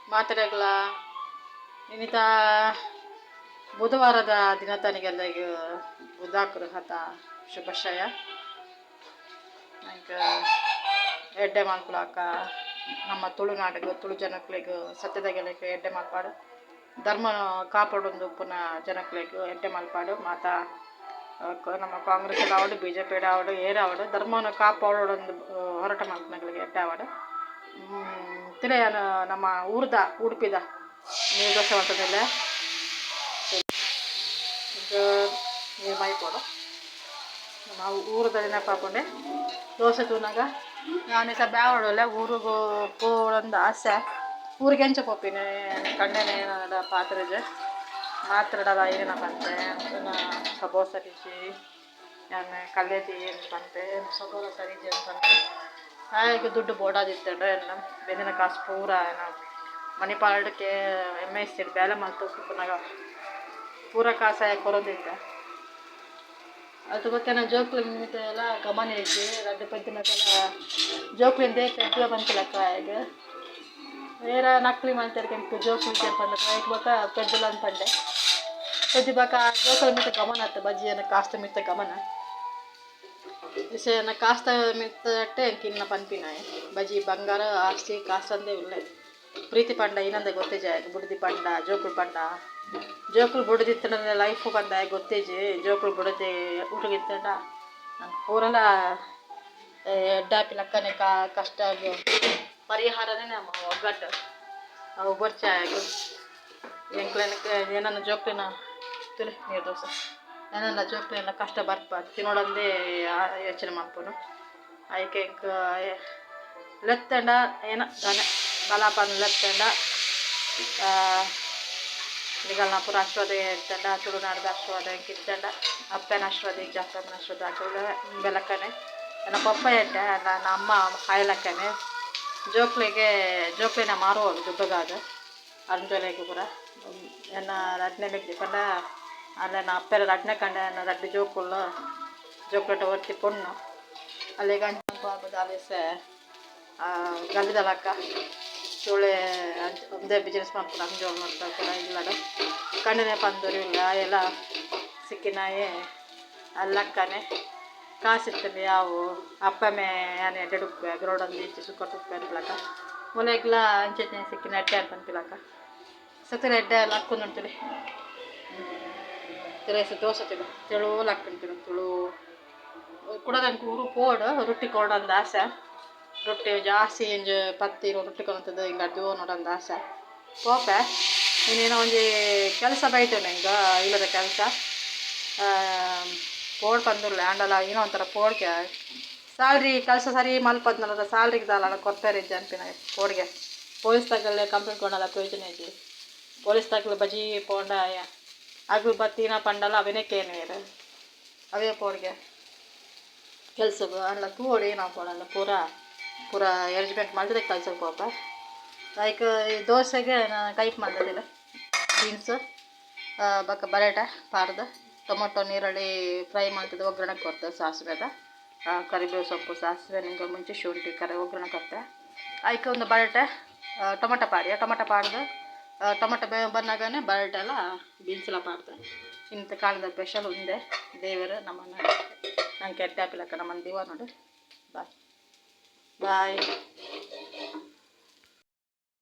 ಮಾತ್ರೆಗಳ ಇನ್ನಿತ ಬುಧವಾರದ ದಿನತನಿಗೆಲ್ಲ ಈಗ ಬುಧಾಕರು ಹತ ಶುಭಾಶಯ ಈಗ ಎಡ್ಡೆ ಮಾಡ್ಕೊಳಕ ನಮ್ಮ ತುಳುನಾಡಿಗೆ ತುಳು ಜನಗಳಿಗೆ ಸತ್ಯದಾಗೆಲ್ಲ ಎಡ್ಡೆ ಮಾಡ್ಪಾಡು ಧರ್ಮ ಕಾಪಾಡೊಂದು ಪುನಃ ಜನಗಳಿಗೆ ಎಡ್ಡೆ ಮಾಡ್ಪಾಡು ಮಾತಾ ನಮ್ಮ ಕಾಂಗ್ರೆಸ್ ಆವಡು ಬಿ ಜೆ ಪಿ ಆವಡು ಏರಾವಡು ಧರ್ಮವನ್ನು ಕಾಪಾಡೋದೊಂದು ಹೋರಾಟ ಮಾಡ್ಕೊಂಡಗಳಿಗೆ ಎಡ್ಡೆ ಆವಡು ತಿರೇ ನಮ್ಮ ಊರ್ದ ಉಡುಪಿದ ನೀರು ದೋಸೆ ಮಾಡ್ತದಿಲ್ಲ ಇದು ನೀರು ಮೈಕೊಡು ನಾವು ಊರದ ನೆನಪು ಹಾಕೊಂಡೆ ದೋಸೆ ತೂನಾಗ ನಾನು ಸಹ ಬ್ಯಾವಡಲ್ಲ ಊರಿಗೆ ಪೋಳೊಂದು ಆಸೆ ಊರಿಗೆ ಹೆಂಚ ಪೋಪಿನಿ ಕಂಡೆನೆ ಏನದ ಪಾತ್ರೆಜ್ ಮಾತ್ರಡಲ್ಲ ಏನ ಬಂತೆ ಸಬೋ ಸರಿಜಿ ನಾನು ಕಲ್ಲೆದಿ ಏನು ಬಂತೆ ಸಬೋ ಸರಿಜಿ ಅಂತಂತೆ ಹಾಗೆ ದುಡ್ಡು ಬೋಡಾದಿತ್ತಂದ್ರೆ ಬೆಂದಿನ ಕಾಸು ಪೂರ ಮಣಿಪಾಲಕ್ಕೆ MS ಬೇಲೆ ಮತ್ತು ಪುನಾಗ ಪೂರ ಕಾಸಾಯ ಕೊರೋದಿದ್ದೆ ಅದು ಬಗ್ಗೆ ನಾನು ಜೋಕ್ಲಿ ನಿಮಿತ್ತ ಎಲ್ಲ ಗಮನ ಐತಿ ರಡ್ಡು ಪದ್ದಿನಕ್ಕೆಲ್ಲ ಜೋಕ್ಲಿಂದ ಪೆದ್ದ ಬಂತಿಲ್ಲಕ್ಕ ಈಗ ಬೇರೆ ನಕ್ಲಿ ಮಾಡ್ತಾರೆ ಕೆಂಪು ಜೋಕ್ಲಿ ಬಂದ್ರೆ ರೈಟ್ ಬೇಕಾ ಪೆದ್ದಲ್ಲ ಅಂತಂಡೆ ಪೆದ್ದಿ ಬೇಕಾ ಜೋಕ್ಲಿ ಮಿತ್ತ ಗಮನ ಆಯ್ತು ಬಜ್ಜಿಯನ್ನು ಕಾಸ್ತ ಮಿತ್ತ ಗಮನ ವಿಷಯನ ಕಾಸ್ತ ಮಿತ್ತಟ್ಟೆ ಕಿನ್ನ ಪನ್ಪಿನಾಯಿ ಬಜ್ಜಿ ಬಂಗಾರ ಆಸ್ತಿ ಕಾಸ್ತಂದೇ ಉಳ್ಳೆ ಪ್ರೀತಿ ಪಂಡ ಇನ್ನೊಂದೇ ಗೊತ್ತೇಜ ಬುಡ್ದಿ ಪಂಡ ಜೋಕುಳು ಪಂಡ ಜೋಕುಳು ಬುಡದಿತ್ತ ಲೈಫು ಬಂದ ಗೊತ್ತೇಜಿ ಜೋಕುಳು ಬುಡದೆ ಊಟಗಿತ್ತಂಡ ಊರೆಲ್ಲ ಎಡ್ಡಾಪಿ ಲಕ್ಕನೆ ಕಷ್ಟ ಪರಿಹಾರನೇ ನಮ್ಮ ಒಗ್ಗಟ್ಟು ಅವು ಬರ್ಚಾಯು ಎಂಕ್ಲನಕ್ಕೆ ಏನನ್ನ ಜೋಕ್ಲಿನ ತುಳಿ ನೀರು ದೋಸೆ ಏನನ್ನ ಜೋಕ್ಲಿನ ಕಷ್ಟ ಬರ್ಬಾರ್ದು ತಿನ್ನೋಡಂದೇ ಯೋಚನೆ ಮಾಡ್ಕೊಂಡು ಅದಕ್ಕೆ ಲೆತ್ತಂಡ ಏನ ದನ ಬಲಾಪನ ಲೆತ್ತಂಡ ನಿಗಲ್ನ ಪುರ ಆಶ್ವಾದ ಇರ್ತಂಡ ತುಳುನಾಡದ ಆಶ್ವಾದ ಕಿತ್ತಂಡ ಅಪ್ಪನ ಆಶ್ವಾದ ಈಗ ಅಪ್ಪನ ಆಶ್ವಾದ ಹಾಕಿದ್ರೆ ಬೆಲಕ್ಕನೆ ನನ್ನ ಪಪ್ಪ ಎಡ್ಡೆ ನನ್ನ ಅಮ್ಮ ಹಾಯ್ಲಕ್ಕನೆ ಜೋಕ್ಲಿನ ಮಾರುವಳು ದುಡ್ಡುಗಾದ ಅಂಜಲೆಗೂ ಪುರ ನನ್ನ ರಡ್ನೆ ಮೆಗ್ದಿ ಕಂಡ ಅಲ್ಲ ನಾ ಅಪ್ಪೆಲ್ಲ ರಡ್ನೆ ಕಂಡ ನನ್ನ ರಡ್ಡು ಜೋಕ್ಲೆಟ ಒತ್ತಿ ಪೊಣ್ಣು ಅಲ್ಲಿಗೆ ಅಂಜ ಆಲಿಸೆ ಗಲ್ಲಿದಲಕ್ಕ ಚೂಳೆ ಒಂದೇ ಬಿಸ್ನೆಸ್ ಮಾಡ್ಕೊಂಡು ಅಂಜೋಳು ಮಾಡ್ತಾರೆ ಕೂಡ ಇಲ್ಲದ ಕಣ್ಣಿನ ಪಂದೂರಿ ಇಲ್ಲ ಎಲ್ಲ ಸಿಕ್ಕಿನಾಯೇ ಅಲ್ಲಕ್ಕನೆ ಕಾಸಿರ್ತದೆ ಯಾವು ಅಪ್ಪಮೆ ಯಾನೆ ಎಡ್ಡೆಡುಪ್ಪೆ ಗ್ರೋಡಲ್ಲಿ ಇಚ್ಚಿ ಸುಕ್ಕಟ್ಟುಪ್ಪೆ ಅನ್ಲಕ್ಕ ಮುಲೆಗ್ಲ ಅಂಚೆ ಸಿಕ್ಕಿನ ಎಡ್ಡೆ ಅಂತ ಅನ್ಪಿಲಕ್ಕ ಸತ್ತಿರ ಎಡ್ಡೆ ಎಲ್ಲ ಹಾಕ್ಕೊಂಡ್ರಿ ತಿರೈಸ ದೋಸೆ ತೆಳು ಹಾಕ್ಕೊಂತೀನಿ ತುಳು ಕೂಡ ನನಗೆ ಊರು ಪೋಡು ರೊಟ್ಟಿ ಕೊಡೋಂದು ಆಸೆ ರೊಟ್ಟಿ ಜಾಸ್ತಿ ಇಂಜು ಪತ್ತಿ ರೊಟ್ಟಿ ಕೊಡಂಥದ್ದು ಹಿಂಗೆ ಅಡ್ಡು ನೋಡೋಂದು ಆಸೆ ಪೋಪೆ ಇನ್ನೇನೋ ಒಂದು ಕೆಲಸ ಬೈತು ನಂಗೆ ಇಲ್ಲದ ಕೆಲಸ ಪೋಡ್ ಬಂದಿರಲಿಲ್ಲ ಆಂಡಲ್ಲ ಏನೋ ಒಂಥರ ಪೋಡ್ಗೆ ಸ್ಯಾಲ್ರಿ ಕೆಲಸ ಸರಿ ಮಲ್ಪದ್ನಲ್ಲ ಸ್ಯಾಲ್ರಿಗೆ ದಾಲ ಕೊಡ್ತಾರೆ ಇದ್ದೆ ಅನ್ಪಿನ ಪೋಡ್ಗೆ ಪೊಲೀಸ್ ತಗಲ್ಲೇ ಕಂಪ್ಲೇಂಟ್ ಕೊಡಲ್ಲ ಪ್ರಯೋಜನ ಇದ್ದಿ ಪೊಲೀಸ್ ತಗಲು ಬಜಿ ಪೋಂಡ ಅಗ್ಲು ಬತ್ತಿನ ಪಂಡಲ್ಲ ಅವನೇಕೇನು ಅವೇ ಪೋಡ್ಗೆ ಕೆಲ್ಸಕ್ಕೆ ಅಲ್ಲ ತೂಡಿ ನಾವು ಕೊಡಲ್ಲ ಪೂರ ಅರೇಂಜ್ಮೆಂಟ್ ಮಾಡಿದ್ರೆ ಕೆಲ್ಸಕ್ಕೆ ಹೋಪ ಲೈಕ್ ಈ ದೋಸೆಗೆ ನಾನು ಟೈಪ್ ಮಾಡೋದಿಲ್ಲ ಬೀನ್ಸು ಬಕ್ಕ ಬರೇಟ ಪಾರ್ದು ಟೊಮೊಟೊ ನೀರುಳ್ಳಿ ಫ್ರೈ ಮಾಡ್ತಿದ್ದೆ ಒಗ್ಗರಣೆ ಕೊಡ್ತೇವೆ ಸಾಸಿವೆದ ಕರಿಬೇವು ಸೊಪ್ಪು ಸಾಸಿವೆ ನಿಂಗೆ ಮುಂಚೆ ಶುಂಠಿ ಒಗ್ಗರಣೆ ಕೊಡ್ತೆ ಅದಕ್ಕೆ ಒಂದು ಬರೇಟೆ ಟೊಮೊಟೊ ಪಾಡ್ದು ಟೊಮೊಟೊ ಬಂದಾಗನೇ ಬರೇಟೆ ಎಲ್ಲ ಬೀನ್ಸ್ ಎಲ್ಲ ಪಾಡ್ತೇವೆ ಇಂಥ ಕಾಲದ ಸ್ಪೆಷಲ್ ಉಂಡೆ ದೇವರು ನಮ್ಮನ್ನು ನಂಗೆ ಕೆಟ್ಟ ಹಾಪಿಲಕ್ಕ ನಮ್ಮನ್ನು ದಿವ ನೋಡಿ ಬಾಯ್